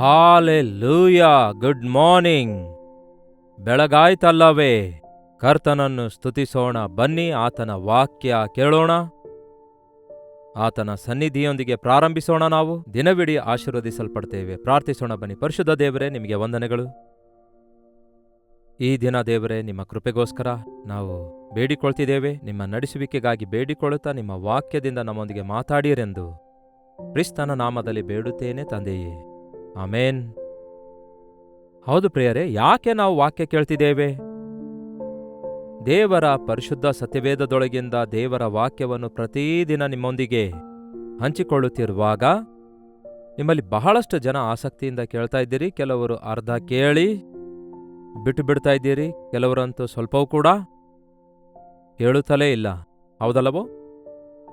Hallelujah. Good morning. ಬೆಳಗಾಯ್ತಲ್ಲವೇ? ಕರ್ತನನ್ನು ಸ್ತುತಿಸೋಣ ಬನ್ನಿ. ಆತನ ವಾಕ್ಯ ಕೇಳೋಣ. ಆತನ ಸನ್ನಿಧಿಯೊಂದಿಗೆ ಪ್ರಾರಂಭಿಸೋಣ. ನಾವು ದಿನವಿಡೀ ಆಶೀರ್ವದಿಸಲ್ಪಡ್ತೇವೆ. ಪ್ರಾರ್ಥಿಸೋಣ ಬನ್ನಿ. ಪರಿಶುದ್ಧ ದೇವರೇ, ನಿಮಗೆ ವಂದನೆಗಳು. ಈ ದಿನ ದೇವರೇ, ನಿಮ್ಮ ಕೃಪೆಗೋಸ್ಕರ ನಾವು ಬೇಡಿಕೊಳ್ತಿದ್ದೇವೆ. ನಿಮ್ಮ ನಡೆಸುವಿಕೆಗಾಗಿ ಬೇಡಿಕೊಳ್ಳುತ್ತಾ ನಿಮ್ಮ ವಾಕ್ಯದಿಂದ ನಮ್ಮೊಂದಿಗೆ ಮಾತಾಡಿರೆಂದು ಕ್ರಿಸ್ತನ ನಾಮದಲ್ಲಿ ಬೇಡುತ್ತೇನೆ ತಂದೆಯೇ, ಆಮೇನ್. ಹೌದು ಪ್ರಿಯರೇ, ಯಾಕೆ ನಾವು ವಾಕ್ಯ ಕೇಳ್ತಿದ್ದೇವೆ? ದೇವರ ಪರಿಶುದ್ಧ ಸತ್ಯವೇದದೊಳಗಿಂದ ದೇವರ ವಾಕ್ಯವನ್ನು ಪ್ರತಿದಿನ ನಿಮ್ಮೊಂದಿಗೆ ಹಂಚಿಕೊಳ್ಳುತ್ತಿರುವಾಗ ನಿಮ್ಮಲ್ಲಿ ಬಹಳಷ್ಟು ಜನ ಆಸಕ್ತಿಯಿಂದ ಕೇಳ್ತಾ ಇದ್ದೀರಿ. ಕೆಲವರು ಅರ್ಧ ಕೇಳಿ ಬಿಟ್ಟು ಬಿಡ್ತಾ ಇದ್ದೀರಿ. ಕೆಲವರಂತೂ ಸ್ವಲ್ಪವೂ ಕೂಡ ಕೇಳುತ್ತಲೇ ಇಲ್ಲ. ಹೌದಲ್ಲವೋ?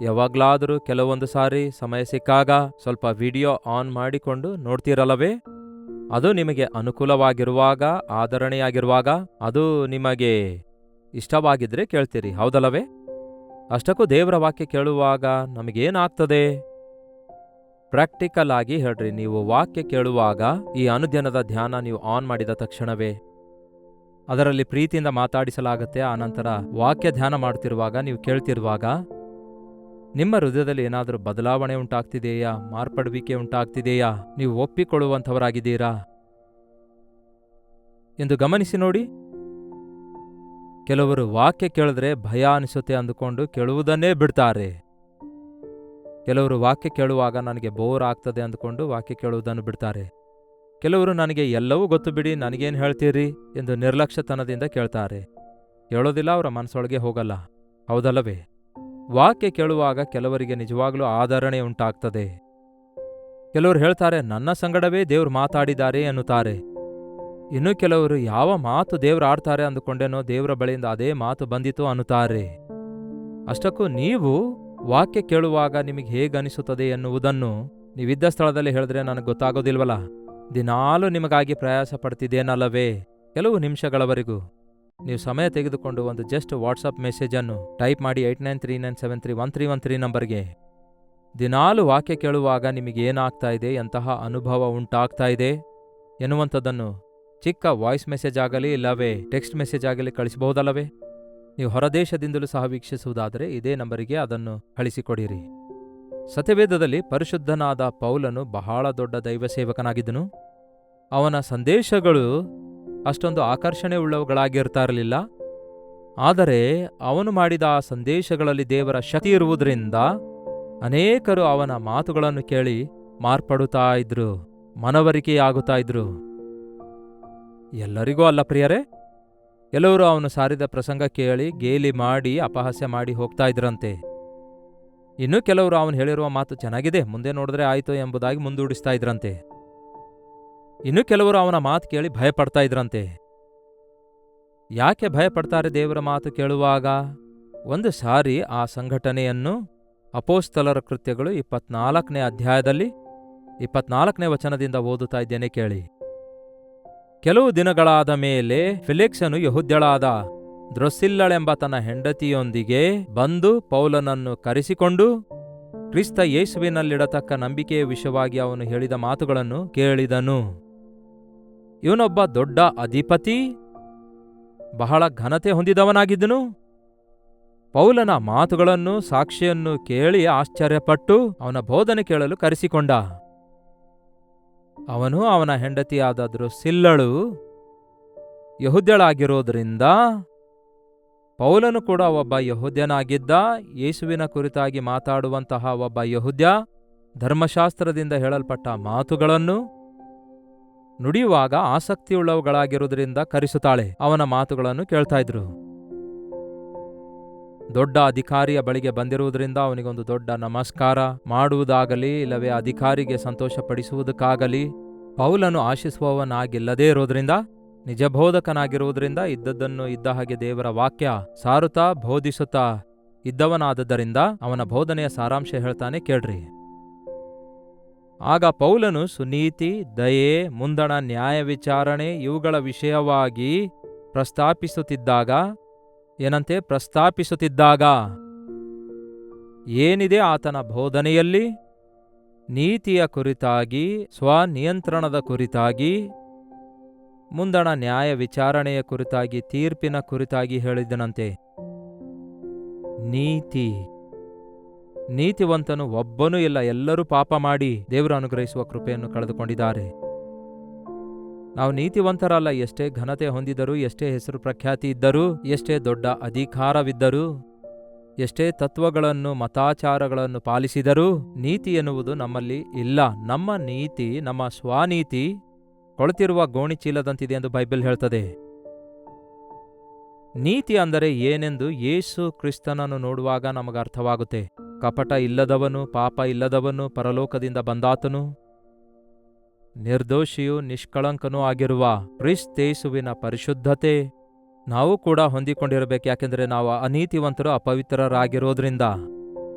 ಯಾವಾಗಲಾದರೂ ಕೆಲವೊಂದು ಸಾರಿ ಸಮಯ ಸಿಕ್ಕಾಗ ಸ್ವಲ್ಪ ವಿಡಿಯೋ ಆನ್ ಮಾಡಿಕೊಂಡು ನೋಡ್ತೀರಲ್ಲವೇ? ಅದು ನಿಮಗೆ ಅನುಕೂಲವಾಗಿರುವಾಗ, ಆದರಣೆಯಾಗಿರುವಾಗ, ಅದು ನಿಮಗೆ ಇಷ್ಟವಾಗಿದ್ರೆ ಕೇಳ್ತೀರಿ. ಹೌದಲ್ಲವೇ? ಅಷ್ಟಕ್ಕೂ ದೇವರ ವಾಕ್ಯ ಕೇಳುವಾಗ ನಮಗೇನಾಗ್ತದೆ? ಪ್ರಾಕ್ಟಿಕಲ್ ಆಗಿ ಹೇಳ್ರಿ. ನೀವು ವಾಕ್ಯ ಕೇಳುವಾಗ ಈ ಅನುದಿನದ ಧ್ಯಾನ ನೀವು ಆನ್ ಮಾಡಿದ ತಕ್ಷಣವೇ ಅದರಲ್ಲಿ ಪ್ರೀತಿಯಿಂದ ಮಾತಾಡಿಸಲಾಗುತ್ತೆ. ಆನಂತರ ವಾಕ್ಯ ಧ್ಯಾನ ಮಾಡ್ತಿರುವಾಗ, ನೀವು ಕೇಳ್ತಿರುವಾಗ ನಿಮ್ಮ ಹೃದಯದಲ್ಲಿ ಏನಾದರೂ ಬದಲಾವಣೆ ಉಂಟಾಗ್ತಿದೆಯಾ? ಮಾರ್ಪಡುವಿಕೆ ಉಂಟಾಗ್ತಿದೆಯಾ? ನೀವು ಒಪ್ಪಿಕೊಳ್ಳುವಂಥವರಾಗಿದ್ದೀರಾ ಎಂದು ಗಮನಿಸಿ ನೋಡಿ. ಕೆಲವರು ವಾಕ್ಯ ಕೇಳಿದ್ರೆ ಭಯ ಅನಿಸುತ್ತೆ ಅಂದುಕೊಂಡು ಕೇಳುವುದನ್ನೇ ಬಿಡ್ತಾರೆ. ಕೆಲವರು ವಾಕ್ಯ ಕೇಳುವಾಗ ನನಗೆ ಬೋರ್ ಆಗ್ತದೆ ಅಂದುಕೊಂಡು ವಾಕ್ಯ ಕೇಳುವುದನ್ನು ಬಿಡ್ತಾರೆ. ಕೆಲವರು ನನಗೆ ಎಲ್ಲವೂ ಗೊತ್ತು ಬಿಡಿ, ನನಗೇನು ಹೇಳ್ತೀರಿ ಎಂದು ನಿರ್ಲಕ್ಷ್ಯತನದಿಂದ ಕೇಳ್ತಾರೆ. ಕೇಳೋದಿಲ್ಲ, ಅವರ ಮನಸ್ಸೊಳಗೆ ಹೋಗಲ್ಲ. ಹೌದಲ್ಲವೇ? ವಾಕ್ಯ ಕೇಳುವಾಗ ಕೆಲವರಿಗೆ ನಿಜವಾಗ್ಲೂ ಆದರಣೆ ಉಂಟಾಗ್ತದೆ. ಕೆಲವರು ಹೇಳ್ತಾರೆ, ನನ್ನ ಸಂಗಡವೇ ದೇವ್ರು ಮಾತಾಡಿದ್ದಾರೆ ಎನ್ನುತ್ತಾರೆ. ಇನ್ನು ಕೆಲವರು ಯಾವ ಮಾತು ದೇವ್ರು ಆಡ್ತಾರೆ ಅಂದುಕೊಂಡೇನೋ ದೇವರ ಬಳಿಯಿಂದ ಅದೇ ಮಾತು ಬಂದಿತು ಅನ್ನುತ್ತಾರೆ. ಅಷ್ಟಕ್ಕೂ ನೀವು ವಾಕ್ಯ ಕೇಳುವಾಗ ನಿಮಗೆ ಹೇಗನಿಸುತ್ತದೆ ಎನ್ನುವುದನ್ನು ನೀವಿದ್ದ ಸ್ಥಳದಲ್ಲಿ ಹೇಳಿದ್ರೆ ನನಗೆ ಗೊತ್ತಾಗೋದಿಲ್ವಲ್ಲ. ದಿನಾಲೂ ನಿಮಗಾಗಿ ಪ್ರಯಾಸ ಪಡ್ತಿದ್ದೇನಲ್ಲವೇ? ಕೆಲವು ನಿಮಿಷಗಳವರೆಗೂ ನೀವು ಸಮಯ ತೆಗೆದುಕೊಂಡು ಒಂದು ಜಸ್ಟ್ ವಾಟ್ಸಪ್ ಮೆಸೇಜನ್ನು ಟೈಪ್ ಮಾಡಿ 8939731313 ನಂಬರ್ಗೆ ದಿನಾಲು ವಾಕ್ಯ ಕೇಳುವಾಗ ನಿಮಗೇನಾಗ್ತಾ ಇದೆ, ಎಂತಹ ಅನುಭವ ಉಂಟಾಗ್ತಾ ಇದೆ ಎನ್ನುವಂಥದ್ದನ್ನು ಚಿಕ್ಕ ವಾಯ್ಸ್ ಮೆಸೇಜ್ ಆಗಲಿ ಇಲ್ಲವೇ ಟೆಕ್ಸ್ಟ್ ಮೆಸೇಜ್ ಆಗಲಿ ಕಳಿಸಬಹುದಲ್ಲವೇ? ನೀವು ಹೊರದೇಶದಿಂದಲೂ ಸಹ ವೀಕ್ಷಿಸುವುದಾದರೆ ಇದೇ ನಂಬರಿಗೆ ಅದನ್ನು ಕಳಿಸಿಕೊಡಿರಿ. ಸತ್ಯವೇದದಲ್ಲಿ ಪರಿಶುದ್ಧನಾದ ಪೌಲನು ಬಹಳ ದೊಡ್ಡ ದೈವ ಸೇವಕನಾಗಿದ್ದನು. ಅವನ ಸಂದೇಶಗಳು ಅಷ್ಟೊಂದು ಆಕರ್ಷಣೆ ಉಳ್ಳವುಗಳಾಗಿರ್ತಾ ಇರಲಿಲ್ಲ. ಆದರೆ ಅವನು ಮಾಡಿದ ಆ ಸಂದೇಶಗಳಲ್ಲಿ ದೇವರ ಶಕ್ತಿ ಇರುವುದರಿಂದ ಅನೇಕರು ಅವನ ಮಾತುಗಳನ್ನು ಕೇಳಿ ಮಾರ್ಪಡುತ್ತಾ ಇದ್ರು, ಮನವರಿಕೆಯಾಗುತ್ತಾ ಇದ್ರು. ಎಲ್ಲರಿಗೂ ಅಲ್ಲ ಪ್ರಿಯರೇ. ಕೆಲವರು ಅವನು ಸಾರಿದ ಪ್ರಸಂಗ ಕೇಳಿ ಗೇಲಿ ಮಾಡಿ ಅಪಹಾಸ್ಯ ಮಾಡಿ ಹೋಗ್ತಾ ಇದ್ರಂತೆ. ಇನ್ನು ಕೆಲವರು ಅವನು ಹೇಳಿರುವ ಮಾತು ಚೆನ್ನಾಗಿದೆ, ಮುಂದೆ ನೋಡಿದ್ರೆ ಆಯ್ತು ಎಂಬುದಾಗಿ ಮುಂದೂಡಿಸ್ತಾ ಇದ್ರಂತೆ. ಇನ್ನು ಕೆಲವರು ಅವನ ಮಾತು ಕೇಳಿ ಭಯಪಡ್ತಾ ಇದ್ರಂತೆ. ಯಾಕೆ ಭಯಪಡ್ತಾರೆ ದೇವರ ಮಾತು ಕೇಳುವಾಗ? ಒಂದು ಸಾರಿ ಆ ಸಂಘಟನೆಯನ್ನು ಅಪೊಸ್ತಲರ ಕೃತ್ಯಗಳು 24ನೇ ಅಧ್ಯಾಯದಲ್ಲಿ 24ನೇ ವಚನದಿಂದ ಓದುತ್ತಾ ಇದ್ದೇನೆ ಕೇಳಿ. ಕೆಲವು ದಿನಗಳಾದ ಮೇಲೆ ಫೆಲಿಕ್ಸನು ಯೆಹೂದ್ಯಳಾದ ದ್ರೊಸಿಲ್ಲಳೆಂಬ ತನ್ನ ಹೆಂಡತಿಯೊಂದಿಗೆ ಬಂದು ಪೌಲನನ್ನು ಕರೆಸಿಕೊಂಡು ಕ್ರಿಸ್ತ ಯೇಸುವಿನಲ್ಲಿಡತಕ್ಕ ನಂಬಿಕೆಯ ವಿಷಯವಾಗಿ ಅವನು ಹೇಳಿದ ಮಾತುಗಳನ್ನು ಕೇಳಿದನು. ಇವನೊಬ್ಬ ದೊಡ್ಡ ಅಧಿಪತಿ, ಬಹಳ ಘನತೆ ಹೊಂದಿದವನಾಗಿದ್ದನು. ಪೌಲನ ಮಾತುಗಳನ್ನು, ಸಾಕ್ಷಿಯನ್ನು ಕೇಳಿ ಆಶ್ಚರ್ಯಪಟ್ಟು ಅವನ ಬೋಧನೆ ಕೇಳಲು ಕರೆಸಿಕೊಂಡ. ಅವನು ಅವನ ಹೆಂಡತಿಯಾದ ದ್ರೊಸಿಲ್ಲಳು ಯೆಹೂದ್ಯಳಾಗಿರೋದ್ರಿಂದ ಪೌಲನು ಕೂಡ ಒಬ್ಬ ಯೆಹೂದ್ಯನಾಗಿದ್ದ. ಯೇಸುವಿನ ಕುರಿತಾಗಿ ಮಾತಾಡುವಂತಹ ಒಬ್ಬ ಯೆಹೂದ್ಯ ಧರ್ಮಶಾಸ್ತ್ರದಿಂದ ಹೇಳಲ್ಪಟ್ಟ ಮಾತುಗಳನ್ನು ನುಡಿಯುವಾಗ ಆಸಕ್ತಿಯುಳ್ಳವುಗಳಾಗಿರುವುದರಿಂದ ಕರೆಸುತ್ತಾಳೆ. ಅವನ ಮಾತುಗಳನ್ನು ಕೇಳ್ತಾ ಇದ್ರು. ದೊಡ್ಡ ಅಧಿಕಾರಿಯ ಬಳಿಗೆ ಬಂದಿರುವುದರಿಂದ ಅವನಿಗೊಂದು ದೊಡ್ಡ ನಮಸ್ಕಾರ ಮಾಡುವುದಾಗಲಿ ಇಲ್ಲವೇ ಅಧಿಕಾರಿಗೆ ಸಂತೋಷಪಡಿಸುವುದಕ್ಕಾಗಲಿ ಪೌಲನು ಆಶಿಸುವವನಾಗಿಲ್ಲದೇ ಇರೋದ್ರಿಂದ, ನಿಜಬೋಧಕನಾಗಿರುವುದರಿಂದ ಇದ್ದದ್ದನ್ನು ಇದ್ದ ಹಾಗೆ ದೇವರ ವಾಕ್ಯ ಸಾರುತ್ತಾ ಬೋಧಿಸುತ್ತಾ ಇದ್ದವನಾದದ್ದರಿಂದ ಅವನ ಬೋಧನೆಯ ಸಾರಾಂಶ ಹೇಳ್ತಾನೆ ಕೇಳ್ರಿ. ಆಗ ಪೌಲನು ಸುನೀತಿ, ದಯೆ, ಮುಂದಣ ನ್ಯಾಯ ವಿಚಾರಣೆ ಇವುಗಳ ವಿಷಯವಾಗಿ ಪ್ರಸ್ತಾಪಿಸುತ್ತಿದ್ದಾಗ ಏನಿದೆ ಆತನ ಬೋಧನೆಯಲ್ಲಿ ನೀತಿಯ ಕುರಿತಾಗಿ, ಸ್ವನಿಯಂತ್ರಣದ ಕುರಿತಾಗಿ, ಮುಂದಣ ನ್ಯಾಯ ವಿಚಾರಣೆಯ ಕುರಿತಾಗಿ, ತೀರ್ಪಿನ ಕುರಿತಾಗಿ ಹೇಳಿದನಂತೆ. ನೀತಿವಂತನು ಒಬ್ಬನೂ ಇಲ್ಲ, ಎಲ್ಲರೂ ಪಾಪ ಮಾಡಿ ದೇವರು ಅನುಗ್ರಹಿಸುವ ಕೃಪೆಯನ್ನು ಕಳೆದುಕೊಂಡಿದ್ದಾರೆ. ನಾವು ನೀತಿವಂತರಲ್ಲ. ಎಷ್ಟೇ ಘನತೆ ಹೊಂದಿದರೂ, ಎಷ್ಟೇ ಹೆಸರು ಪ್ರಖ್ಯಾತಿ ಇದ್ದರೂ, ಎಷ್ಟೇ ದೊಡ್ಡ ಅಧಿಕಾರವಿದ್ದರೂ, ಎಷ್ಟೇ ತತ್ವಗಳನ್ನು ಮತಾಚಾರಗಳನ್ನು ಪಾಲಿಸಿದರೂ ನೀತಿ ಎನ್ನುವುದು ನಮ್ಮಲ್ಲಿ ಇಲ್ಲ. ನಮ್ಮ ನೀತಿ, ನಮ್ಮ ಸ್ವನೀತಿ ಕೊಳೆತಿರುವ ಗೋಣಿಚೀಲದಂತಿದೆ ಎಂದು ಬೈಬಲ್ ಹೇಳ್ತದೆ. ನೀತಿ ಅಂದರೆ ಏನೆಂದು ಯೇಸು ಕ್ರಿಸ್ತನನ್ನು ನೋಡುವಾಗ ನಮಗೆ ಅರ್ಥವಾಗುತ್ತೆ. ಕಪಟ ಇಲ್ಲದವನು, ಪಾಪ ಇಲ್ಲದವನು, ಪರಲೋಕದಿಂದ ಬಂದಾತನು, ನಿರ್ದೋಷಿಯೂ ನಿಷ್ಕಳಂಕನೂ ಆಗಿರುವ ಕ್ರಿಸ್ತೇಸುವಿನ ಪರಿಶುದ್ಧತೆ ನಾವು ಕೂಡ ಹೊಂದಿಕೊಂಡಿರಬೇಕು. ಯಾಕೆಂದರೆ ನಾವು ಅನೀತಿವಂತರು, ಅಪವಿತ್ರರಾಗಿರೋದ್ರಿಂದ.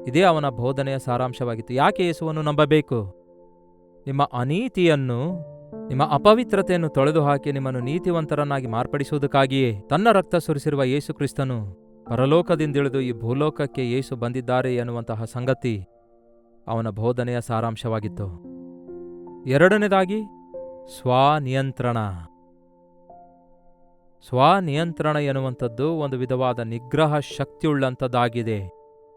ಇದೇ ಅವನ ಬೋಧನೆಯ ಸಾರಾಂಶವಾಗಿತ್ತು. ಯಾಕೆ ಯೇಸುವನ್ನು ನಂಬಬೇಕು? ನಿಮ್ಮ ಅನೀತಿಯನ್ನು, ನಿಮ್ಮ ಅಪವಿತ್ರತೆಯನ್ನು ತೊಳೆದು ಹಾಕಿ ನಿಮ್ಮನ್ನು ನೀತಿವಂತರನ್ನಾಗಿ ಮಾರ್ಪಡಿಸುವುದಕ್ಕಾಗಿಯೇ ತನ್ನ ರಕ್ತ ಸುರಿಸಿರುವ ಯೇಸು ಕ್ರಿಸ್ತನು ಪರಲೋಕದಿಂದಿಳಿದು ಈ ಭೂಲೋಕಕ್ಕೆ ಯೇಸು ಬಂದಿದ್ದಾರೆ ಎನ್ನುವಂತಹ ಸಂಗತಿ ಅವನ ಬೋಧನೆಯ ಸಾರಾಂಶವಾಗಿತ್ತು. ಎರಡನೇದಾಗಿ ಸ್ವನಿಯಂತ್ರಣ ಎನ್ನುವಂಥದ್ದು ಒಂದು ವಿಧವಾದ ನಿಗ್ರಹ ಶಕ್ತಿಯುಳ್ಳಂಥದ್ದಾಗಿದೆ,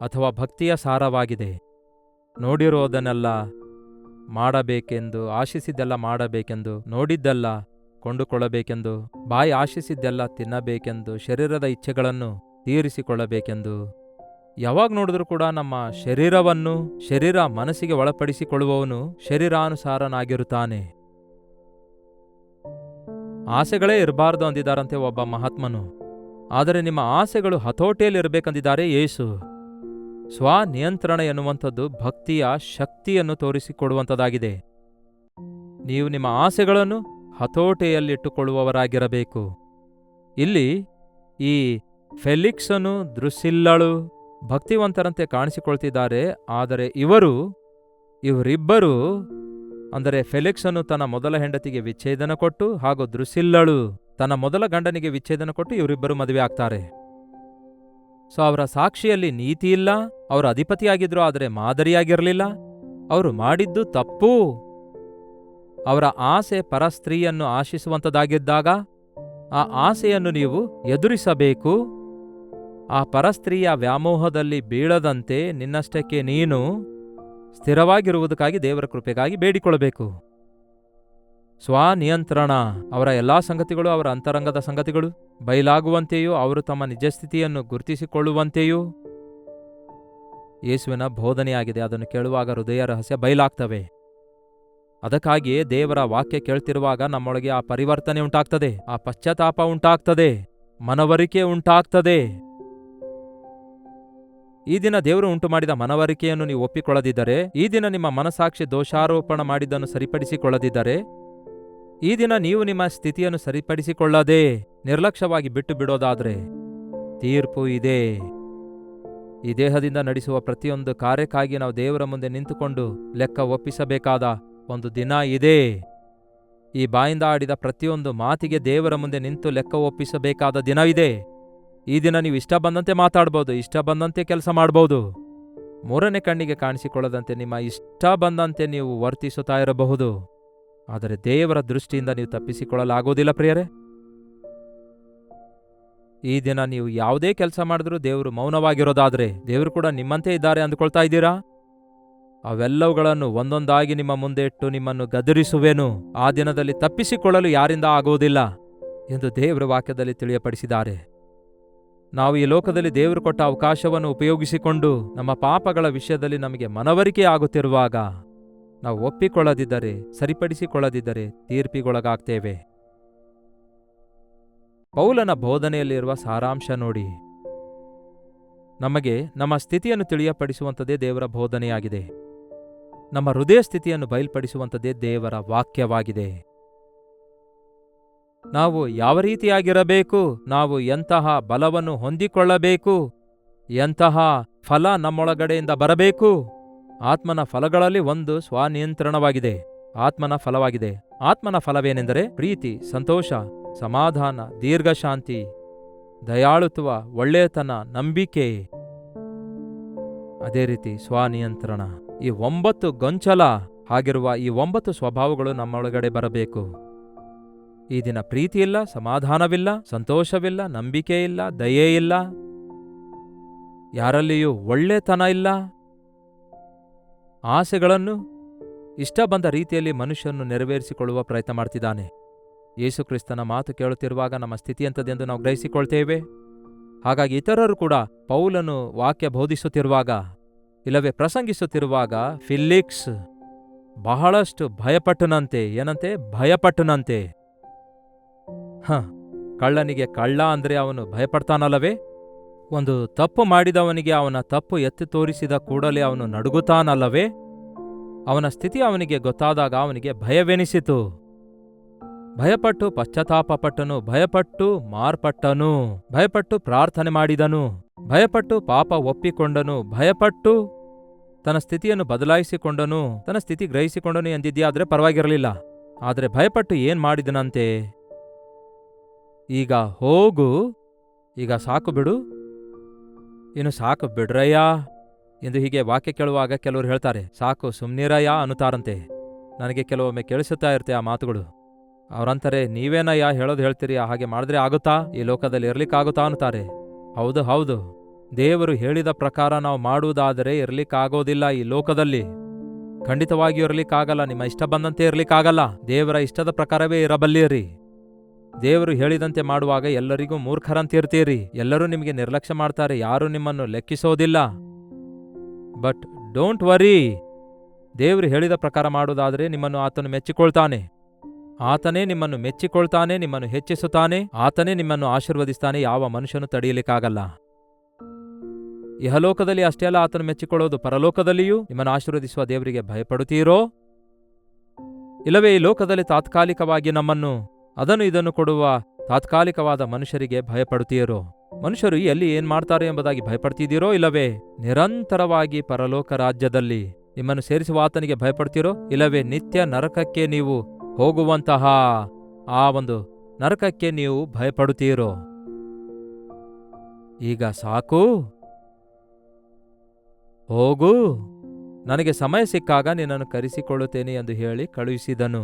ಅಥವಾ ಭಕ್ತಿಯ ಸಾರವಾಗಿದೆ. ನೋಡಿರೋದನ್ನೆಲ್ಲ ಮಾಡಬೇಕೆಂದು, ಆಶಿಸಿದ್ದೆಲ್ಲ ಮಾಡಬೇಕೆಂದು, ನೋಡಿದ್ದೆಲ್ಲ ಕೊಂಡುಕೊಳ್ಳಬೇಕೆಂದು, ಬಾಯಿ ಆಶಿಸಿದ್ದೆಲ್ಲ ತಿನ್ನಬೇಕೆಂದು, ಶರೀರದ ಇಚ್ಛೆಗಳನ್ನು ತೀರಿಸಿಕೊಳ್ಳಬೇಕೆಂದು, ಯಾವಾಗ ನೋಡಿದ್ರೂ ಕೂಡ ನಮ್ಮ ಶರೀರ ಮನಸ್ಸಿಗೆ ಒಳಪಡಿಸಿಕೊಳ್ಳುವವನು ಶರೀರಾನುಸಾರನಾಗಿರುತ್ತಾನೆ. ಆಸೆಗಳೇ ಇರಬಾರ್ದು ಅಂದಿದ್ದಾರಂತೆ ಒಬ್ಬ ಮಹಾತ್ಮನು. ಆದರೆ ನಿಮ್ಮ ಆಸೆಗಳು ಹತೋಟಿಯಲ್ಲಿರಬೇಕೆಂದಿದ್ದಾರೆ ಯೇಸು. ಸ್ವನಿಯಂತ್ರಣ ಎನ್ನುವಂಥದ್ದು ಭಕ್ತಿಯ ಶಕ್ತಿಯನ್ನು ತೋರಿಸಿಕೊಡುವಂಥದ್ದಾಗಿದೆ. ನೀವು ನಿಮ್ಮ ಆಸೆಗಳನ್ನು ಹತೋಟಿಯಲ್ಲಿಟ್ಟುಕೊಳ್ಳುವವರಾಗಿರಬೇಕು. ಇಲ್ಲಿ ಈ ಫೆಲಿಕ್ಸನು, ದ್ರುಸಿಲ್ಲಳು ಭಕ್ತಿವಂತರಂತೆ ಕಾಣಿಸಿಕೊಳ್ತಿದ್ದಾರೆ. ಆದರೆ ಇವರಿಬ್ಬರು, ಅಂದರೆ ಫೆಲಿಕ್ಸನು ತನ್ನ ಮೊದಲ ಹೆಂಡತಿಗೆ ವಿಚ್ಛೇದನ ಕೊಟ್ಟು, ಹಾಗೂ ದ್ರುಸಿಲ್ಲಳು ತನ್ನ ಮೊದಲ ಗಂಡನಿಗೆ ವಿಚ್ಛೇದನ ಕೊಟ್ಟು ಇವರಿಬ್ಬರು ಮದುವೆ ಆಗ್ತಾರೆ. ಸೊ ಅವರ ಸಾಕ್ಷಿಯಲ್ಲಿ ನೀತಿ ಇಲ್ಲ. ಅವರು ಅಧಿಪತಿಯಾಗಿದ್ರು, ಆದರೆ ಮಾದರಿಯಾಗಿರಲಿಲ್ಲ. ಅವರು ಮಾಡಿದ್ದು ತಪ್ಪು. ಅವರ ಆಸೆ ಪರಸ್ತ್ರೀಯನ್ನು ಆಶಿಸುವಂಥದ್ದಾಗಿದ್ದಾಗ ಆ ಆಸೆಯನ್ನು ನೀವು ಎದುರಿಸಬೇಕು. ಆ ಪರಸ್ತ್ರೀಯ ವ್ಯಾಮೋಹದಲ್ಲಿ ಬೀಳದಂತೆ ನಿನ್ನಷ್ಟಕ್ಕೆ ನೀನು ಸ್ಥಿರವಾಗಿರುವುದಕ್ಕಾಗಿ ದೇವರ ಕೃಪೆಗಾಗಿ ಬೇಡಿಕೊಳ್ಳಬೇಕು. ಸ್ವನಿಯಂತ್ರಣ ಅವರ ಎಲ್ಲಾ ಸಂಗತಿಗಳು, ಅವರ ಅಂತರಂಗದ ಸಂಗತಿಗಳು ಬಯಲಾಗುವಂತೆಯೂ, ಅವರು ತಮ್ಮ ನಿಜಸ್ಥಿತಿಯನ್ನು ಗುರುತಿಸಿಕೊಳ್ಳುವಂತೆಯೂ ಯೇಸುವಿನ ಬೋಧನೆಯಾಗಿದೆ. ಅದನ್ನು ಕೇಳುವಾಗ ಹೃದಯ ರಹಸ್ಯ ಬಯಲಾಗ್ತವೆ. ಅದಕ್ಕಾಗಿಯೇ ದೇವರ ವಾಕ್ಯ ಕೇಳ್ತಿರುವಾಗ ನಮ್ಮೊಳಗೆ ಆ ಪರಿವರ್ತನೆ ಉಂಟಾಗ್ತದೆ, ಆ ಪಶ್ಚಾತ್ತಾಪ ಉಂಟಾಗ್ತದೆ, ಮನವರಿಕೆ ಉಂಟಾಗ್ತದೆ. ಈ ದಿನ ದೇವರು ಉಂಟು ಮಾಡಿದ ಮನವರಿಕೆಯನ್ನು ನೀವು ಒಪ್ಪಿಕೊಳ್ಳದಿದ್ದರೆ, ಈ ದಿನ ನಿಮ್ಮ ಮನಸಾಕ್ಷಿ ದೋಷಾರೋಪಣ ಮಾಡಿದ್ದನ್ನು ಸರಿಪಡಿಸಿಕೊಳ್ಳದಿದ್ದರೆ, ಈ ದಿನ ನೀವು ನಿಮ್ಮ ಸ್ಥಿತಿಯನ್ನು ಸರಿಪಡಿಸಿಕೊಳ್ಳದೆ ನಿರ್ಲಕ್ಷ್ಯವಾಗಿ ಬಿಟ್ಟು ಬಿಡೋದಾದ್ರೆ ತೀರ್ಪು ಇದೆ. ಈ ದೇಹದಿಂದ ನಡೆಸುವ ಪ್ರತಿಯೊಂದು ಕಾರ್ಯಕ್ಕಾಗಿ ನಾವು ದೇವರ ಮುಂದೆ ನಿಂತುಕೊಂಡು ಲೆಕ್ಕ ಒಪ್ಪಿಸಬೇಕಾದ ಒಂದು ದಿನ ಇದೆ. ಈ ಬಾಯಿಂದ ಆಡಿದ ಪ್ರತಿಯೊಂದು ಮಾತಿಗೆ ದೇವರ ಮುಂದೆ ನಿಂತು ಲೆಕ್ಕ ಒಪ್ಪಿಸಬೇಕಾದ ದಿನವಿದೆ. ಈ ದಿನ ನೀವು ಇಷ್ಟ ಬಂದಂತೆ ಮಾತಾಡ್ಬೋದು, ಇಷ್ಟ ಬಂದಂತೆ ಕೆಲಸ ಮಾಡ್ಬೋದು, ಮೂರನೇ ಕಣ್ಣಿಗೆ ಕಾಣಿಸಿಕೊಳ್ಳದಂತೆ ನಿಮ್ಮ ಇಷ್ಟ ಬಂದಂತೆ ನೀವು ವರ್ತಿಸುತ್ತಾ ಇರಬಹುದು. ಆದರೆ ದೇವರ ದೃಷ್ಟಿಯಿಂದ ನೀವು ತಪ್ಪಿಸಿಕೊಳ್ಳಲಾಗೋದಿಲ್ಲ ಪ್ರಿಯರೇ. ಈ ದಿನ ನೀವು ಯಾವುದೇ ಕೆಲಸ ಮಾಡಿದ್ರೂ ದೇವರು ಮೌನವಾಗಿರೋದಾದ್ರೆ ದೇವರು ಕೂಡ ನಿಮ್ಮಂತೆ ಇದ್ದಾರೆ ಅಂದುಕೊಳ್ತಾ ಇದ್ದೀರಾ? ಅವೆಲ್ಲವುಗಳನ್ನು ಒಂದೊಂದಾಗಿ ನಿಮ್ಮ ಮುಂದೆ ಇಟ್ಟು ನಿಮ್ಮನ್ನು ಗದರಿಸುವೆನು. ಆ ದಿನದಲ್ಲಿ ತಪ್ಪಿಸಿಕೊಳ್ಳಲು ಯಾರಿಂದ ಆಗುವುದಿಲ್ಲ ಎಂದು ದೇವರ ವಾಕ್ಯದಲ್ಲಿ ತಿಳಿಯಪಡಿಸಿದ್ದಾರೆ. ನಾವು ಈ ಲೋಕದಲ್ಲಿ ದೇವರು ಕೊಟ್ಟ ಅವಕಾಶವನ್ನು ಉಪಯೋಗಿಸಿಕೊಂಡು ನಮ್ಮ ಪಾಪಗಳ ವಿಷಯದಲ್ಲಿ ನಮಗೆ ಮನವರಿಕೆ ಆಗುತ್ತಿರುವಾಗ ನಾವು ಒಪ್ಪಿಕೊಳ್ಳದಿದ್ದರೆ, ಸರಿಪಡಿಸಿಕೊಳ್ಳದಿದ್ದರೆ ತೀರ್ಪಿಗೊಳಗಾಗ್ತೇವೆ. ಪೌಲನ ಬೋಧನೆಯಲ್ಲಿರುವ ಸಾರಾಂಶ ನೋಡಿ. ನಮಗೆ ನಮ್ಮ ಸ್ಥಿತಿಯನ್ನು ತಿಳಿಯಪಡಿಸುವಂಥದ್ದೇ ದೇವರ ಬೋಧನೆಯಾಗಿದೆ. ನಮ್ಮ ಹೃದಯ ಸ್ಥಿತಿಯನ್ನು ಬಯಲ್ಪಡಿಸುವಂಥದ್ದೇ ದೇವರ ವಾಕ್ಯವಾಗಿದೆ. ನಾವು ಯಾವ ರೀತಿಯಾಗಿರಬೇಕು, ನಾವು ಎಂತಹ ಬಲವನ್ನು ಹೊಂದಿಕೊಳ್ಳಬೇಕು, ಎಂತಹ ಫಲ ನಮ್ಮೊಳಗಡೆಯಿಂದ ಬರಬೇಕು. ಆತ್ಮನ ಫಲಗಳಲ್ಲಿ ಒಂದು ಸ್ವನಿಯಂತ್ರಣವಾಗಿದೆ, ಆತ್ಮನ ಫಲವಾಗಿದೆ. ಆತ್ಮನ ಫಲವೇನೆಂದರೆ ಪ್ರೀತಿ, ಸಂತೋಷ, ಸಮಾಧಾನ, ದೀರ್ಘಶಾಂತಿ, ದಯಾಳುತ್ವ, ಒಳ್ಳೆಯತನ, ನಂಬಿಕೆ, ಅದೇ ರೀತಿ ಸ್ವನಿಯಂತ್ರಣ. ಈ 9 ಗೊಂಚಲ ಆಗಿರುವ ಈ 9 ಸ್ವಭಾವಗಳು ನಮ್ಮೊಳಗಡೆ ಬರಬೇಕು. ಈ ದಿನ ಪ್ರೀತಿಯಿಲ್ಲ, ಸಮಾಧಾನವಿಲ್ಲ, ಸಂತೋಷವಿಲ್ಲ, ನಂಬಿಕೆ ಇಲ್ಲ, ದಯೆ ಇಲ್ಲ, ಯಾರಲ್ಲಿಯೂ ಒಳ್ಳೆತನ ಇಲ್ಲ. ಆಸೆಗಳನ್ನು ಇಷ್ಟ ಬಂದ ರೀತಿಯಲ್ಲಿ ಮನುಷ್ಯನು ನೆರವೇರಿಸಿಕೊಳ್ಳುವ ಪ್ರಯತ್ನ ಮಾಡ್ತಿದ್ದಾನೆ. ಯೇಸುಕ್ರಿಸ್ತನ ಮಾತು ಕೇಳುತ್ತಿರುವಾಗ ನಮ್ಮ ಸ್ಥಿತಿ ಎಂಥದೆಂದು ನಾವು ಗ್ರಹಿಸಿಕೊಳ್ತೇವೆ. ಹಾಗಾಗಿ ಇತರರು ಕೂಡ ಪೌಲನು ವಾಕ್ಯ ಬೋಧಿಸುತ್ತಿರುವಾಗ ಇಲ್ಲವೇ ಪ್ರಸಂಗಿಸುತ್ತಿರುವಾಗ ಫಿಲಿಕ್ಸ್ ಬಹಳಷ್ಟು ಭಯಪಟ್ಟನಂತೆ. ಏನಂತೆ? ಭಯಪಟ್ಟನಂತೆ. ಕಳ್ಳನಿಗೆ ಕಳ್ಳ ಅಂದ್ರೆ ಅವನು ಭಯಪಡ್ತಾನಲ್ಲವೇ? ಒಂದು ತಪ್ಪು ಮಾಡಿದವನಿಗೆ ಅವನ ತಪ್ಪು ಎತ್ತಿ ತೋರಿಸಿದ ಕೂಡಲೇ ಅವನು ನಡುಗುತ್ತಾನಲ್ಲವೇ? ಅವನ ಸ್ಥಿತಿ ಅವನಿಗೆ ಗೊತ್ತಾದಾಗ ಅವನಿಗೆ ಭಯವೆನಿಸಿತು. ಭಯಪಟ್ಟು ಪಶ್ಚಾತ್ತಾಪಪಟ್ಟನು, ಭಯಪಟ್ಟು ಮಾರ್ಪಟ್ಟನು, ಭಯಪಟ್ಟು ಪ್ರಾರ್ಥನೆ ಮಾಡಿದನು, ಭಯಪಟ್ಟು ಪಾಪ ಒಪ್ಪಿಕೊಂಡನು, ಭಯಪಟ್ಟು ತನ್ನ ಸ್ಥಿತಿಯನ್ನು ಬದಲಾಯಿಸಿಕೊಂಡನು, ತನ್ನ ಸ್ಥಿತಿ ಗ್ರಹಿಸಿಕೊಂಡನು ಎಂದಿದ್ಯಾದ್ರೆ ಪರವಾಗಿರಲಿಲ್ಲ. ಆದರೆ ಭಯಪಟ್ಟು ಏನ್ ಮಾಡಿದನಂತೆ? ಈಗ ಹೋಗು, ಈಗ ಸಾಕು ಬಿಡು, ಇನ್ನು ಸಾಕು ಬಿಡ್ರಯ್ಯ ಎಂದು ಹೀಗೆ ವಾಕ್ಯ ಕೇಳುವಾಗ ಕೆಲವರು ಹೇಳ್ತಾರೆ, ಸಾಕು ಸುಮ್ನಿರಯ್ಯ ಅನ್ನುತ್ತಾರಂತೆ. ನನಗೆ ಕೆಲವೊಮ್ಮೆ ಕೇಳಿಸುತ್ತಾ ಇರ್ತೆ ಆ ಮಾತುಗಳು. ಅವರಂತಾರೆ, ನೀವೇನಯ್ಯ ಹೇಳೋದು ಹೇಳ್ತೀರಿ, ಹಾಗೆ ಮಾಡಿದ್ರೆ ಆಗುತ್ತಾ, ಈ ಲೋಕದಲ್ಲಿ ಇರ್ಲಿಕ್ಕಾಗುತ್ತಾ ಅನ್ನುತ್ತಾರೆ. ಹೌದು ಹೌದು, ದೇವರು ಹೇಳಿದ ಪ್ರಕಾರ ನಾವು ಮಾಡುವುದಾದರೆ ಇರ್ಲಿಕ್ಕಾಗೋದಿಲ್ಲ. ಈ ಲೋಕದಲ್ಲಿ ಖಂಡಿತವಾಗಿಯೂ ಇರ್ಲಿಕ್ಕಾಗಲ್ಲ. ನಿಮ್ಮ ಇಷ್ಟ ಬಂದಂತೆ ಇರ್ಲಿಕ್ಕಾಗಲ್ಲ. ದೇವರ ಇಷ್ಟದ ಪ್ರಕಾರವೇ ಇರಬಲ್ಲಿರಿ. ದೇವರು ಹೇಳಿದಂತೆ ಮಾಡುವಾಗ ಎಲ್ಲರಿಗೂ ಮೂರ್ಖರಂತಿರ್ತೀರಿ. ಎಲ್ಲರೂ ನಿಮಗೆ ನಿರ್ಲಕ್ಷ್ಯ ಮಾಡ್ತಾರೆ, ಯಾರೂ ನಿಮ್ಮನ್ನು ಲೆಕ್ಕಿಸೋದಿಲ್ಲ. ಬಟ್ ಡೋಂಟ್ ವರಿ, ದೇವರು ಹೇಳಿದ ಪ್ರಕಾರ ಮಾಡುವುದಾದರೆ ನಿಮ್ಮನ್ನು ಆತನು ಮೆಚ್ಚಿಕೊಳ್ತಾನೆ. ಆತನೇ ನಿಮ್ಮನ್ನು ಮೆಚ್ಚಿಕೊಳ್ತಾನೆ, ನಿಮ್ಮನ್ನು ಹೆಚ್ಚಿಸುತ್ತಾನೆ, ಆತನೇ ನಿಮ್ಮನ್ನು ಆಶೀರ್ವದಿಸ್ತಾನೆ. ಯಾವ ಮನುಷ್ಯನು ತಡೆಯಲಿಕ್ಕಾಗಲ್ಲ. ಇಹಲೋಕದಲ್ಲಿ ಅಷ್ಟೇ ಅಲ್ಲ ಆತನು ಮೆಚ್ಚಿಕೊಳ್ಳೋದು, ಪರಲೋಕದಲ್ಲಿಯೂ ನಿಮ್ಮನ್ನು ಆಶೀರ್ವದಿಸುವ ದೇವರಿಗೆ ಭಯಪಡುತ್ತೀರೋ? ಇಲ್ಲವೇ ಈ ಲೋಕದಲ್ಲಿ ತಾತ್ಕಾಲಿಕವಾಗಿ ನಮ್ಮನ್ನು ಅದನ್ನು ಇದನ್ನು ಕೊಡುವ ತಾತ್ಕಾಲಿಕವಾದ ಮನುಷ್ಯರಿಗೆ ಭಯಪಡುತ್ತೀರೋ? ಮನುಷ್ಯರು ಎಲ್ಲಿ ಏನ್ ಮಾಡ್ತಾರೆ ಎಂಬುದಾಗಿ ಭಯಪಡ್ತಿದ್ದೀರೋ? ಇಲ್ಲವೇ ನಿರಂತರವಾಗಿ ಪರಲೋಕ ರಾಜ್ಯದಲ್ಲಿ ನಿಮ್ಮನ್ನು ಸೇರಿಸುವ ಆತನಿಗೆ ಭಯಪಡ್ತೀರೋ? ಇಲ್ಲವೇ ನಿತ್ಯ ನರಕಕ್ಕೆ ನೀವು ಹೋಗುವಂತಹ ಆ ಒಂದು ನರಕಕ್ಕೆ ನೀವು ಭಯಪಡುತ್ತೀರೋ? ಈಗ ಸಾಕು, ಹೋಗು, ನನಗೆ ಸಮಯ ಸಿಕ್ಕಾಗ ನಿನ್ನನ್ನು ಕರೆಸಿಕೊಳ್ಳುತ್ತೇನೆ ಎಂದು ಹೇಳಿ ಕಳುಹಿಸಿದನು.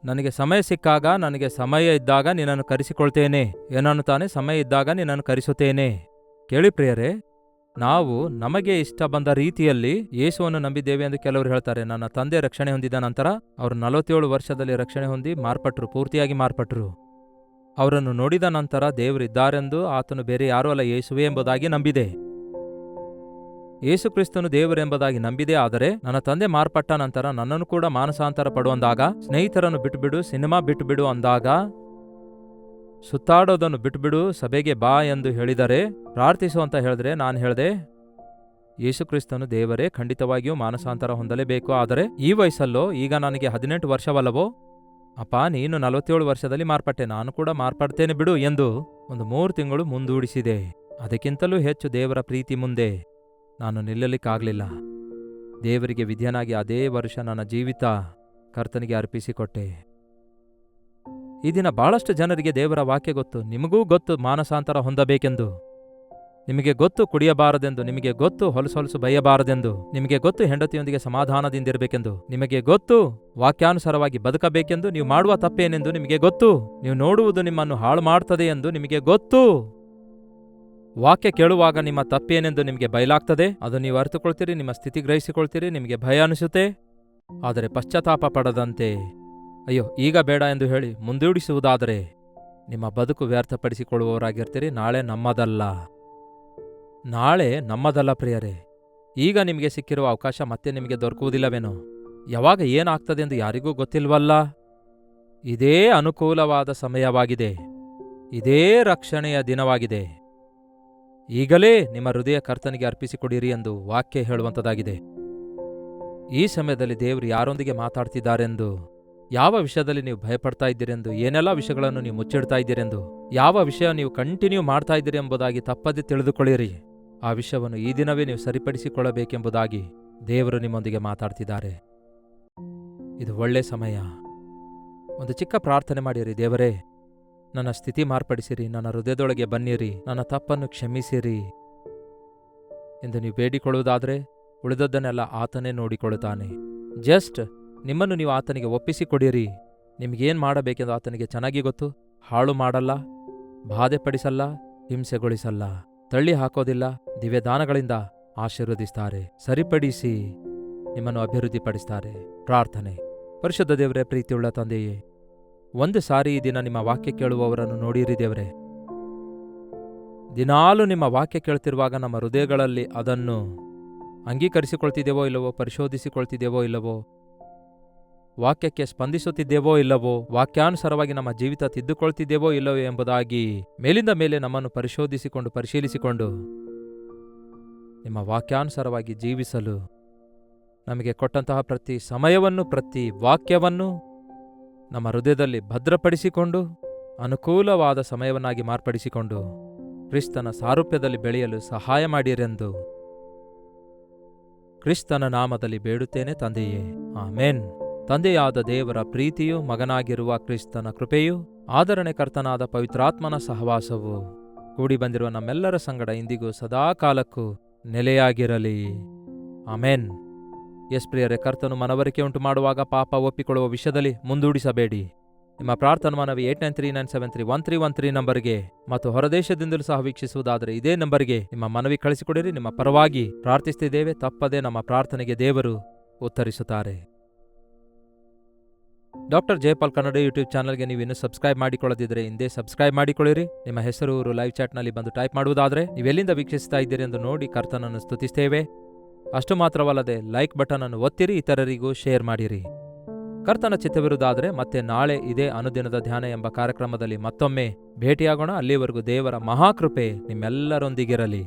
ನನಗೆ ಸಮಯ ಸಿಕ್ಕಾಗ, ನನಗೆ ಸಮಯ ಇದ್ದಾಗ ನಿನ್ನನ್ನು ಕರೆಸಿಕೊಳ್ತೇನೆ. ಏನನ್ನುತ್ತಾನೆ? ಸಮಯ ಇದ್ದಾಗ ನಿನ್ನನ್ನು ಕರೆಸುತ್ತೇನೆ. ಕೇಳಿ ಪ್ರಿಯರೇ, ನಾವು ನಮಗೆ ಇಷ್ಟ ಬಂದ ರೀತಿಯಲ್ಲಿ ಯೇಸುವನ್ನು ನಂಬಿದ್ದೇವೆ ಎಂದು ಕೆಲವರು ಹೇಳ್ತಾರೆ. ನನ್ನ ತಂದೆ ರಕ್ಷಣೆ ಹೊಂದಿದ ನಂತರ ಅವರು 47 ವರ್ಷದಲ್ಲಿ ರಕ್ಷಣೆ ಹೊಂದಿ ಮಾರ್ಪಟ್ರು, ಪೂರ್ತಿಯಾಗಿ ಮಾರ್ಪಟ್ರು. ಅವರನ್ನು ನೋಡಿದ ನಂತರ ದೇವರಿದ್ದಾರೆಂದು, ಆತನು ಬೇರೆ ಯಾರೂ ಅಲ್ಲ ಯೇಸುವೆ ಎಂಬುದಾಗಿ ನಂಬಿದೆ. ಯೇಸುಕ್ರಿಸ್ತನು ದೇವರೆಂಬುದಾಗಿ ನಂಬಿದೆ. ಆದರೆ ನನ್ನ ತಂದೆ ಮಾರ್ಪಟ್ಟ ನಂತರ ನನ್ನನ್ನು ಕೂಡ ಮಾನಸಾಂತರ ಪಡುವಂದಾಗ, ಸ್ನೇಹಿತರನ್ನು ಬಿಟ್ಟುಬಿಡು, ಸಿನಿಮಾ ಬಿಟ್ಟುಬಿಡು ಅಂದಾಗ, ಸುತ್ತಾಡೋದನ್ನು ಬಿಟ್ಟುಬಿಡು, ಸಭೆಗೆ ಬಾ ಎಂದು ಹೇಳಿದರೆ, ಪ್ರಾರ್ಥಿಸು ಅಂತ ಹೇಳಿದ್ರೆ, ನಾನು ಹೇಳಿದೆ, ಯೇಸುಕ್ರಿಸ್ತನು ದೇವರೇ, ಖಂಡಿತವಾಗಿಯೂ ಮಾನಸಾಂತರ ಹೊಂದಲೇಬೇಕು. ಆದರೆ ಈ ವಯಸ್ಸಲ್ಲೋ, ಈಗ ನನಗೆ 18 ವರ್ಷವಲ್ಲವೋ, ಅಪ್ಪ ನೀನು 47 ವರ್ಷದಲ್ಲಿ ಮಾರ್ಪಟ್ಟೆ, ನಾನು ಕೂಡ ಮಾರ್ಪಡ್ತೇನೆ ಬಿಡು ಎಂದು ಒಂದು 3 ತಿಂಗಳು ಮುಂದೂಡಿಸಿದೆ. ಅದಕ್ಕಿಂತಲೂ ಹೆಚ್ಚು ದೇವರ ಪ್ರೀತಿ ಮುಂದೆ ನಾನು ನಿಲ್ಲಲಿಕ್ಕಾಗಲಿಲ್ಲ. ದೇವರಿಗೆ ವಿಧೇಯನಾಗಿ ಅದೇ ವರ್ಷ ನನ್ನ ಜೀವಿತ ಕರ್ತನಿಗೆ ಅರ್ಪಿಸಿಕೊಟ್ಟೆ. ಈ ದಿನ ಬಹಳಷ್ಟು ಜನರಿಗೆ ದೇವರ ವಾಕ್ಯ ಗೊತ್ತು. ನಿಮಗೂ ಗೊತ್ತು ಮಾನಸಾಂತರ ಹೊಂದಬೇಕೆಂದು, ನಿಮಗೆ ಗೊತ್ತು ಕುಡಿಯಬಾರದೆಂದು, ನಿಮಗೆ ಗೊತ್ತು ಹೊಲಸೊಲಸು ಬಯ್ಯಬಾರದೆಂದು, ನಿಮಗೆ ಗೊತ್ತು ಹೆಂಡತಿಯೊಂದಿಗೆ ಸಮಾಧಾನದಿಂದಿರಬೇಕೆಂದು, ನಿಮಗೆ ಗೊತ್ತು ವಾಕ್ಯಾನುಸಾರವಾಗಿ ಬದುಕಬೇಕೆಂದು. ನೀವು ಮಾಡುವ ತಪ್ಪೇನೆಂದು ನಿಮಗೆ ಗೊತ್ತು. ನೀವು ನೋಡುವುದು ನಿಮ್ಮನ್ನು ಹಾಳು ಮಾಡ್ತದೆ ಎಂದು ನಿಮಗೆ ಗೊತ್ತು. ವಾಕ್ಯ ಕೇಳುವಾಗ ನಿಮ್ಮ ತಪ್ಪೇನೆಂದು ನಿಮಗೆ ಬಯಲಾಗ್ತದೆ. ಅದು ನೀವು ಅರಿತುಕೊಳ್ತೀರಿ, ನಿಮ್ಮ ಸ್ಥಿತಿ ಗ್ರಹಿಸಿಕೊಳ್ತೀರಿ, ನಿಮಗೆ ಭಯ ಅನಿಸುತ್ತೆ. ಆದರೆ ಪಶ್ಚಾತ್ತಾಪ ಪಡದಂತೆ, ಅಯ್ಯೋ ಈಗ ಬೇಡ ಎಂದು ಹೇಳಿ ಮುಂದೂಡಿಸುವುದಾದರೆ ನಿಮ್ಮ ಬದುಕು ವ್ಯರ್ಥಪಡಿಸಿಕೊಳ್ಳುವವರಾಗಿರ್ತೀರಿ. ನಾಳೆ ನಮ್ಮದಲ್ಲ, ನಾಳೆ ನಮ್ಮದಲ್ಲ ಪ್ರಿಯರೇ. ಈಗ ನಿಮಗೆ ಸಿಕ್ಕಿರುವ ಅವಕಾಶ ಮತ್ತೆ ನಿಮಗೆ ದೊರಕುವುದಿಲ್ಲವೇನೋ? ಯಾವಾಗ ಏನಾಗ್ತದೆ ಎಂದು ಯಾರಿಗೂ ಗೊತ್ತಿಲ್ವಲ್ಲ. ಇದೇ ಅನುಕೂಲವಾದ ಸಮಯವಾಗಿದೆ, ಇದೇ ರಕ್ಷಣೆಯ ದಿನವಾಗಿದೆ. ಈಗಲೇ ನಿಮ್ಮ ಹೃದಯ ಕರ್ತನಿಗೆ ಅರ್ಪಿಸಿಕೊಡಿರಿ ಎಂದು ವಾಕ್ಯ ಹೇಳುವಂಥದ್ದಾಗಿದೆ. ಈ ಸಮಯದಲ್ಲಿ ದೇವರು ಯಾರೊಂದಿಗೆ ಮಾತಾಡ್ತಿದ್ದಾರೆಂದು, ಯಾವ ವಿಷಯದಲ್ಲಿ ನೀವು ಭಯಪಡ್ತಾ ಇದ್ದೀರೆಂದು, ಏನೆಲ್ಲ ವಿಷಯಗಳನ್ನು ನೀವು ಮುಚ್ಚಿಡ್ತಾ ಇದ್ದೀರೆಂದು, ಯಾವ ವಿಷಯ ನೀವು ಕಂಟಿನ್ಯೂ ಮಾಡ್ತಾ ಇದ್ದೀರಿ ಎಂಬುದಾಗಿ ತಪ್ಪದೆ ತಿಳಿದುಕೊಳ್ಳಿರಿ. ಆ ವಿಷಯವನ್ನು ಈ ದಿನವೇ ನೀವು ಸರಿಪಡಿಸಿಕೊಳ್ಳಬೇಕೆಂಬುದಾಗಿ ದೇವರು ನಿಮ್ಮೊಂದಿಗೆ ಮಾತಾಡ್ತಿದ್ದಾರೆ. ಇದು ಒಳ್ಳೆ ಸಮಯ. ಒಂದು ಚಿಕ್ಕ ಪ್ರಾರ್ಥನೆ ಮಾಡಿರಿ. ದೇವರೇ, ನನ್ನ ಸ್ಥಿತಿ ಮಾರ್ಪಡಿಸಿರಿ, ನನ್ನ ಹೃದಯದೊಳಗೆ ಬನ್ನಿರಿ, ನನ್ನ ತಪ್ಪನ್ನು ಕ್ಷಮಿಸಿರಿ ಎಂದು ನೀವು ಬೇಡಿಕೊಳ್ಳುವುದಾದರೆ ಉಳಿದದ್ದನ್ನೆಲ್ಲ ಆತನೇ ನೋಡಿಕೊಳ್ಳುತ್ತಾನೆ. ಜಸ್ಟ್ ನಿಮ್ಮನ್ನು ನೀವು ಆತನಿಗೆ ಒಪ್ಪಿಸಿಕೊಡಿರಿ. ನಿಮಗೇನು ಮಾಡಬೇಕೆಂದು ಆತನಿಗೆ ಚೆನ್ನಾಗಿ ಗೊತ್ತು. ಹಾಳು ಮಾಡಲ್ಲ, ಬಾಧೆಪಡಿಸಲ್ಲ, ಹಿಂಸೆಗೊಳಿಸಲ್ಲ, ತಳ್ಳಿ ಹಾಕೋದಿಲ್ಲ, ದಿವ್ಯದಾನಗಳಿಂದ ಆಶೀರ್ವದಿಸ್ತಾರೆ, ಸರಿಪಡಿಸಿ ನಿಮ್ಮನ್ನು ಅಭಿವೃದ್ಧಿಪಡಿಸ್ತಾರೆ. ಪ್ರಾರ್ಥನೆ. ಪರಿಶುದ್ಧ ದೇವರೇ, ಪ್ರೀತಿಯುಳ್ಳ ತಂದೆಯೇ, ಒಂದು ಸಾರಿ ಈ ದಿನ ನಿಮ್ಮ ವಾಕ್ಯ ಕೇಳುವವರನ್ನು ನೋಡಿರಿ ದೇವರೇ. ದಿನಾಲೂ ನಿಮ್ಮ ವಾಕ್ಯ ಕೇಳ್ತಿರುವಾಗ ನಮ್ಮ ಹೃದಯಗಳಲ್ಲಿ ಅದನ್ನು ಅಂಗೀಕರಿಸಿಕೊಳ್ತಿದ್ದೇವೋ ಇಲ್ಲವೋ, ಪರಿಶೋಧಿಸಿಕೊಳ್ತಿದ್ದೇವೋ ಇಲ್ಲವೋ, ವಾಕ್ಯಕ್ಕೆ ಸ್ಪಂದಿಸುತ್ತಿದ್ದೇವೋ ಇಲ್ಲವೋ, ವಾಕ್ಯಾನುಸಾರವಾಗಿ ನಮ್ಮ ಜೀವಿತ ತಿದ್ದುಕೊಳ್ತಿದ್ದೇವೋ ಇಲ್ಲವೋ ಎಂಬುದಾಗಿ ಮೇಲಿಂದ ಮೇಲೆ ನಮ್ಮನ್ನು ಪರಿಶೀಲಿಸಿಕೊಂಡು ನಿಮ್ಮ ವಾಕ್ಯಾನುಸಾರವಾಗಿ ಜೀವಿಸಲು ನಮಗೆ ಕೊಟ್ಟಂತಹ ಪ್ರತಿ ಸಮಯವನ್ನು, ಪ್ರತಿ ವಾಕ್ಯವನ್ನು ನಮ್ಮ ಹೃದಯದಲ್ಲಿ ಭದ್ರಪಡಿಸಿಕೊಂಡು ಅನುಕೂಲವಾದ ಸಮಯವನ್ನಾಗಿ ಮಾರ್ಪಡಿಸಿಕೊಂಡು ಕ್ರಿಸ್ತನ ಸಾರೂಪ್ಯದಲ್ಲಿ ಬೆಳೆಯಲು ಸಹಾಯ ಮಾಡಿರೆಂದು ಕ್ರಿಸ್ತನ ನಾಮದಲ್ಲಿ ಬೇಡುತ್ತೇನೆ ತಂದೆಯೇ, ಆಮೇನ್. ತಂದೆಯಾದ ದೇವರ ಪ್ರೀತಿಯೂ, ಮಗನಾಗಿರುವ ಕ್ರಿಸ್ತನ ಕೃಪೆಯೂ, ಆದರಣೆಕರ್ತನಾದ ಪವಿತ್ರಾತ್ಮನ ಸಹವಾಸವು ಕೂಡಿ ಬಂದಿರುವ ನಮ್ಮೆಲ್ಲರ ಸಂಗಡ ಇಂದಿಗೂ ಸದಾಕಾಲಕ್ಕೂ ನೆಲೆಯಾಗಿರಲಿ. ಆಮೇನ್. ಎಸ್ ಪ್ರಿಯರೇ, ಕರ್ತನು ಮನವರಿಕೆ ಉಂಟು ಮಾಡುವಾಗ ಪಾಪ ಒಪ್ಪಿಕೊಳ್ಳುವ ವಿಷಯದಲ್ಲಿ ಮುಂದೂಡಿಸಬೇಡಿ. ನಿಮ್ಮ ಪ್ರಾರ್ಥನಾ ಮನವಿ 8939731313 ನಂಬರ್ಗೆ ಮತ್ತು ಹೊರದೇಶದಿಂದಲೂ ಸಹ ವೀಕ್ಷಿಸುವುದಾದರೆ ಇದೇ ನಂಬರ್ಗೆ ನಿಮ್ಮ ಮನವಿ ಕಳಿಸಿಕೊಡಿರಿ. ನಿಮ್ಮ ಪರವಾಗಿ ಪ್ರಾರ್ಥಿಸುತ್ತಿದ್ದೇವೆ. ತಪ್ಪದೆ ನಮ್ಮ ಪ್ರಾರ್ಥನೆಗೆ ದೇವರು ಉತ್ತರಿಸುತ್ತಾರೆ. ಡಾಕ್ಟರ್ ಜಯಪಾಲ್ ಕನ್ನಡ ಯೂಟ್ಯೂಬ್ ಚಾನಲ್ಗೆ ನೀವು ಇನ್ನೂ ಸಬ್ಸ್ಕ್ರೈಬ್ ಮಾಡಿಕೊಳ್ಳದಿದ್ದರೆ ಹಿಂದೆ ಸಬ್ಸ್ಕ್ರೈಬ್ ಮಾಡಿಕೊಳ್ಳಿರಿ. ನಿಮ್ಮ ಹೆಸರು, ಊರು ಲೈವ್ ಚಾಟ್ನಲ್ಲಿ ಬಂದು ಟೈಪ್ ಮಾಡುವುದಾದರೆ ನೀವೆಲ್ಲಿಂದ ವೀಕ್ಷಿಸ್ತಾ ಇದ್ದೀರಿ ಎಂದು ನೋಡಿ ಕರ್ತನನ್ನು ಸ್ತುತಿಸ್ತೇವೆ. ಅಷ್ಟು ಮಾತ್ರವಲ್ಲದೆ ಲೈಕ್ ಬಟನ್ ಅನ್ನು ಒತ್ತಿರಿ, ಇತರರಿಗೂ ಶೇರ್ ಮಾಡಿರಿ. ಕರ್ತನ ಚಿತ್ತವಿರುವುದಾದರೆ ಮತ್ತೆ ನಾಳೆ ಇದೇ ಅನುದಿನದ ಧ್ಯಾನ ಎಂಬ ಕಾರ್ಯಕ್ರಮದಲ್ಲಿ ಮತ್ತೊಮ್ಮೆ ಭೇಟಿಯಾಗೋಣ. ಅಲ್ಲಿವರೆಗೂ ದೇವರ ಮಹಾಕೃಪೆ ನಿಮ್ಮೆಲ್ಲರೊಂದಿಗಿರಲಿ.